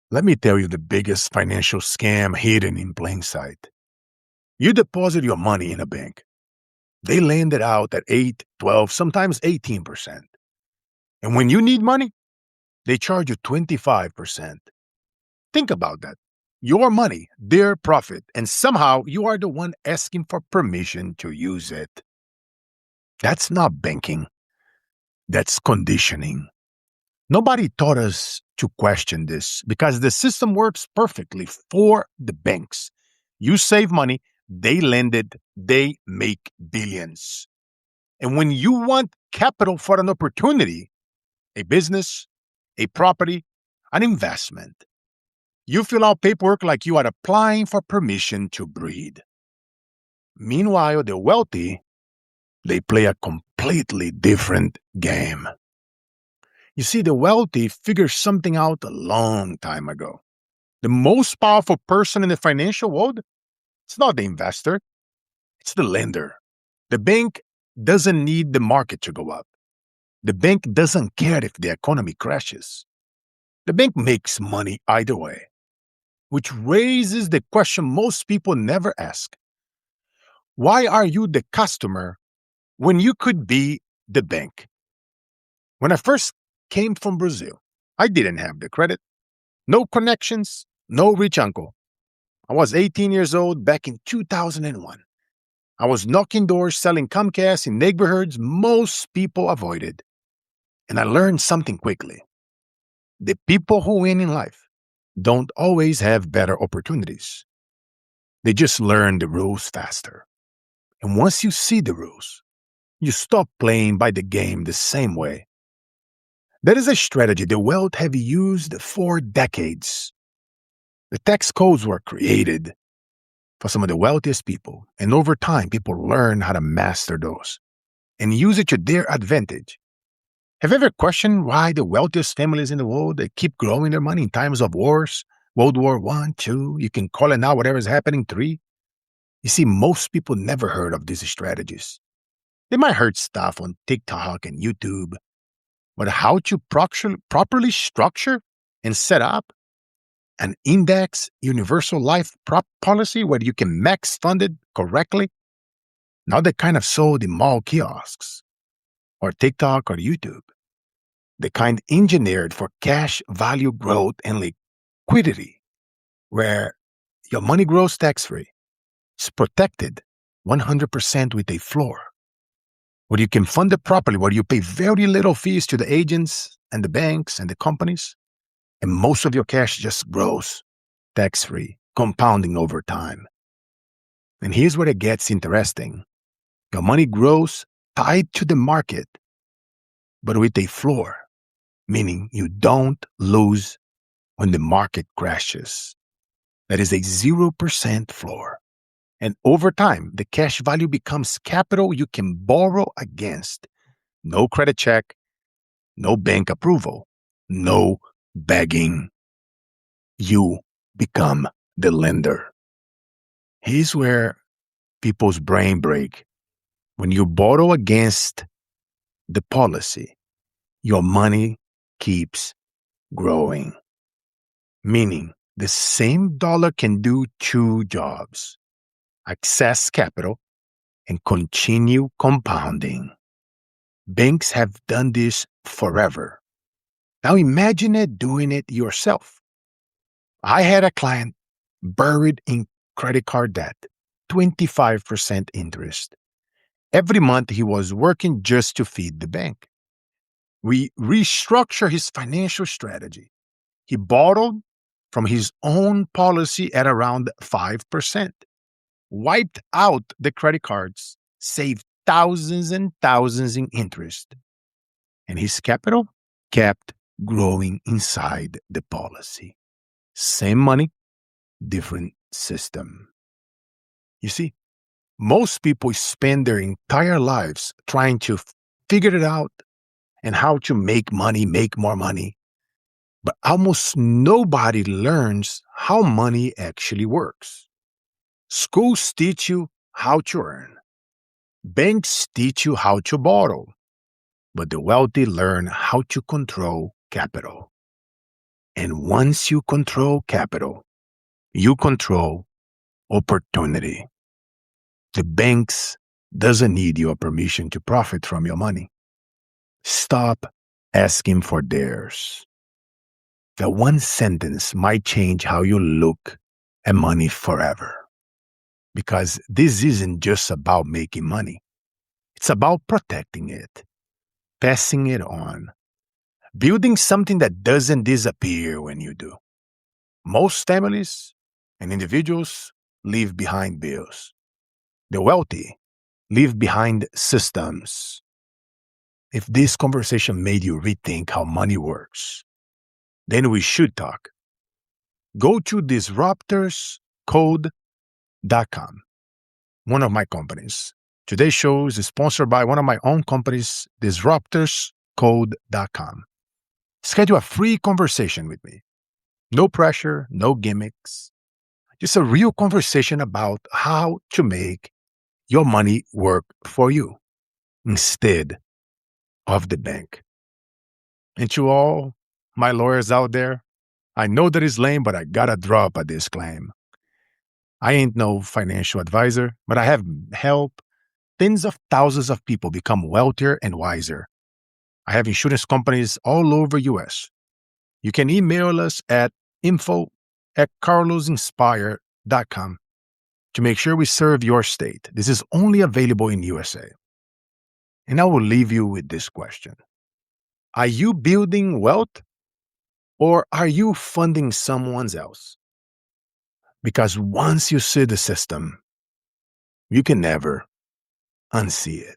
Let me tell you the biggest financial scam hidden in plain sight. You deposit your money in a bank. They lend it out at 8, 12, sometimes 18%. And when you need money, they charge you 25%. Think about that. Your money, their profit, and somehow you are the one asking for permission to use it. That's not banking. That's conditioning. Nobody taught us to question this because the system works perfectly for the banks. You save money, they lend it, they make billions. And when you want capital for an opportunity, a business, a property, an investment, you fill out paperwork like you are applying for permission to breed. Meanwhile, the wealthy, they play a completely different game. You see, the wealthy figured something out a long time ago. The most powerful person in the financial world, it's not the investor, it's the lender. The bank doesn't need the market to go up. The bank doesn't care if the economy crashes. The bank makes money either way, which raises the question most people never ask. Why are you the customer when you could be the bank? When I first came from Brazil, I didn't have the credit, no connections, no rich uncle. I was 18 years old back in 2001. I was knocking doors selling Comcast in neighborhoods most people avoided. And I learned something quickly. The people who win in life don't always have better opportunities. They just learn the rules faster. And once you see the rules, you stop playing by the game the same way. That is a strategy the wealth have used for decades. The tax codes were created for some of the wealthiest people, and over time, people learn how to master those and use it to their advantage. Have you ever questioned why the wealthiest families in the world they keep growing their money in times of wars? World War I, II, you can call it now whatever is happening, 3. You see, most people never heard of these strategies. They might heard stuff on TikTok and YouTube, but how to properly structure and set up an index universal life policy where you can max fund it correctly, not the kind of sold in mall kiosks or TikTok or YouTube, the kind engineered for cash value growth and liquidity, where your money grows tax-free. It's protected 100% with a floor, where you can fund it properly, where you pay very little fees to the agents and the banks and the companies, and most of your cash just grows tax-free, compounding over time. And here's where it gets interesting. Your money grows tied to the market, but with a floor, meaning you don't lose when the market crashes. That is a 0% floor. And over time, the cash value becomes capital you can borrow against. No credit check, no bank approval, no begging. You become the lender. Here's where people's brain break. When you borrow against the policy, your money keeps growing. Meaning, the same dollar can do 2 jobs: access capital and continue compounding. Banks have done this forever. Now imagine it doing it yourself. I had a client buried in credit card debt, 25% interest. Every month he was working just to feed the bank. We restructured his financial strategy. He borrowed from his own policy at around 5%, wiped out the credit cards, saved thousands and thousands in interest, and his capital kept growing inside the policy. Same money, different system. You see, most people spend their entire lives trying to figure it out and how to make money, make more money. But almost nobody learns how money actually works. Schools teach you how to earn. Banks teach you how to borrow. But the wealthy learn how to control capital. And once you control capital, you control opportunity. The banks doesn't need your permission to profit from your money. Stop asking for theirs. That one sentence might change how you look at money forever. Because this isn't just about making money. It's about protecting it, passing it on, building something that doesn't disappear when you do. Most families and individuals leave behind bills. The wealthy leave behind systems. If this conversation made you rethink how money works, then we should talk. Go to disruptorscode.com, one of my companies. Today's show is sponsored by one of my own companies, disruptorscode.com. Schedule a free conversation with me. No pressure, no gimmicks. Just a real conversation about how to make your money work for you instead of the bank. And to all my lawyers out there, I know that it's lame, but I gotta drop a disclaimer. I ain't no financial advisor, but I have helped tens of thousands of people become wealthier and wiser. I have insurance companies all over US. You can email us at info@carlosinspire.com to make sure we serve your state. This is only available in USA. And I will leave you with this question. Are you building wealth or are you funding someone else? Because once you see the system, you can never unsee it.